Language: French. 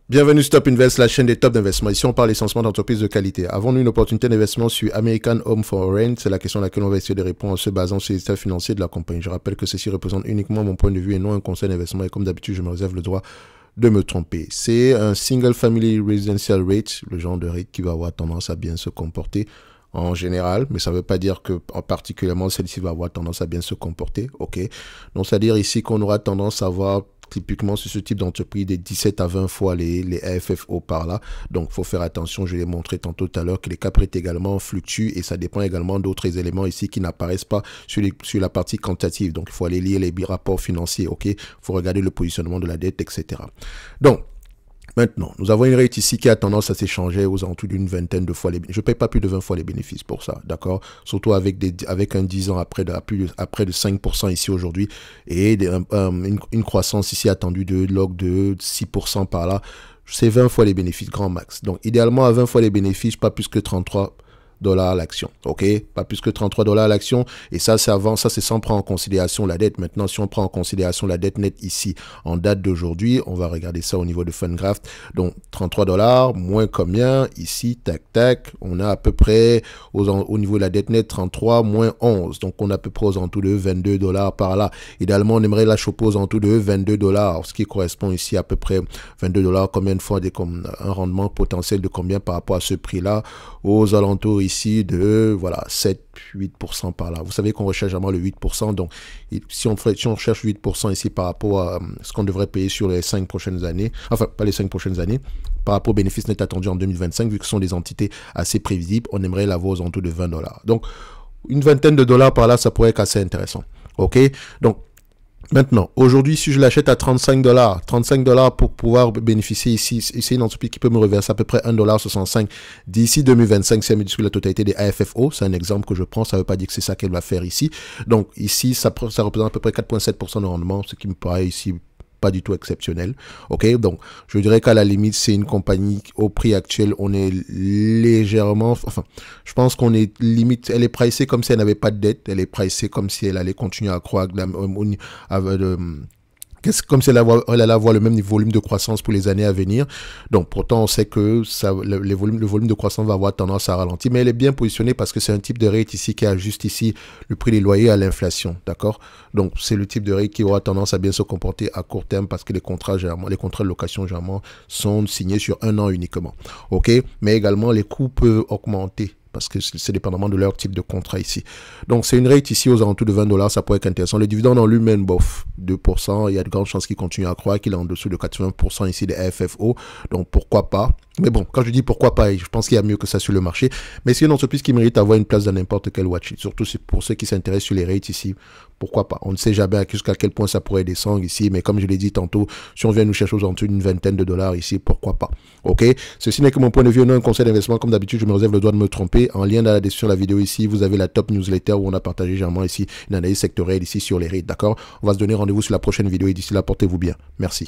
Bienvenue sur Top Invest, la chaîne des tops d'investissement. Ici, on parle essentiellement d'entreprises de qualité. Avons-nous une opportunité d'investissement sur American Home for Rent? C'est la question à laquelle on va essayer de répondre en se basant sur les états financiers de la compagnie. Je rappelle que ceci représente uniquement mon point de vue et non un conseil d'investissement. Et comme d'habitude, je me réserve le droit de me tromper. C'est un Single Family Residential Rate, le genre de rate qui va avoir tendance à bien se comporter en général, mais ça ne veut pas dire que en particulièrement celle-ci va avoir tendance à bien se comporter, ok? Donc, c'est-à-dire ici qu'on aura tendance à avoir typiquement sur ce type d'entreprise des 17 à 20 fois les AFFO par là. Donc, il faut faire attention, je l'ai montré tantôt tout à l'heure, que les cap rates également fluctuent et ça dépend également d'autres éléments ici qui n'apparaissent pas sur la partie quantitative. Donc, il faut aller lire les rapports financiers, ok? Il faut regarder le positionnement de la dette, etc. Donc, maintenant, nous avons une rate ici qui a tendance à s'échanger aux alentours d'une vingtaine de fois les bénéfices. Je ne paye pas plus de 20 fois les bénéfices pour ça, d'accord? Surtout avec un 10 ans après de 5% ici aujourd'hui et une croissance ici attendue de log de 6% par là. C'est 20 fois les bénéfices, grand max. Donc, idéalement, à 20 fois les bénéfices, pas plus que 33 $ à l'action, ok, pas plus que 33 $ à l'action, et ça c'est avant, ça c'est sans prendre en considération la dette. Maintenant, si on prend en considération la dette nette ici en date d'aujourd'hui, on va regarder ça au niveau de FundGraph. Donc 33 $ moins combien ici, tac tac, on a à peu près au niveau de la dette nette 33 moins 11, donc on a à peu près aux alentours de 22 $ par là. Idéalement, on aimerait la choper aux alentours de 22 $, ce qui correspond ici à peu près 22 $, combien de fois un rendement potentiel de combien par rapport à ce prix là, aux alentours ici de voilà 7-8% par là. Vous savez qu'on recherche vraiment le 8%, donc si on cherche 8% ici par rapport à ce qu'on devrait payer sur les 5 prochaines années, enfin pas les 5 prochaines années, par rapport aux bénéfices nets attendus en 2025, vu que ce sont des entités assez prévisibles, on aimerait l'avoir aux alentours de 20 $. Donc une vingtaine de dollars par là, ça pourrait être assez intéressant. Ok, donc maintenant, aujourd'hui, si je l'achète à 35 $ pour pouvoir bénéficier ici, c'est une entreprise qui peut me reverser à peu près 1,65 $ d'ici 2025 si elle me distribue la totalité des AFFO. C'est un exemple que je prends, ça ne veut pas dire que c'est ça qu'elle va faire ici. Donc ici, ça représente à peu près 4,7% de rendement, ce qui me paraît ici pas du tout exceptionnel. Ok, donc je dirais qu'à la limite, c'est une compagnie au prix actuel, on est légèrement, enfin, je pense qu'on est limite, elle est pricée comme si elle n'avait pas de dette, elle est pricée comme si elle allait continuer à croître, comme si elle allait avoir le même volume de croissance pour les années à venir. Donc, pourtant, on sait que le volume de croissance va avoir tendance à ralentir, mais elle est bien positionnée parce que c'est un type de rate ici qui ajuste ici le prix des loyers à l'inflation, d'accord? Donc, c'est le type de rate qui aura tendance à bien se comporter à court terme parce que les contrats de location, généralement, sont signés sur 1 an uniquement, ok? Mais également, les coûts peuvent augmenter parce que c'est dépendamment de leur type de contrat ici. Donc, c'est une rate ici aux alentours de 20 $, ça pourrait être intéressant. Le dividende en lui-même, bof, 2%, il y a de grandes chances qu'il continue à croître, qu'il est en dessous de 80% ici des AFFO, donc pourquoi pas. Mais bon, quand je dis pourquoi pas, je pense qu'il y a mieux que ça sur le marché, mais c'est une entreprise qui mérite d'avoir une place dans n'importe quel watch, surtout pour ceux qui s'intéressent sur les rates ici, pourquoi pas. On ne sait jamais jusqu'à quel point ça pourrait descendre ici, mais comme je l'ai dit tantôt, si on vient nous chercher aux alentours d'une vingtaine de dollars ici, pourquoi pas. Ok, ceci n'est que mon point de vue, non un conseil d'investissement. Comme d'habitude, je me réserve le droit de me tromper. En lien dans la description de la vidéo ici, vous avez la top newsletter où on a partagé généralement ici une analyse sectorielle ici sur les rates, d'accord? On va se donner rendez-vous sur la prochaine vidéo et d'ici là, portez-vous bien. Merci.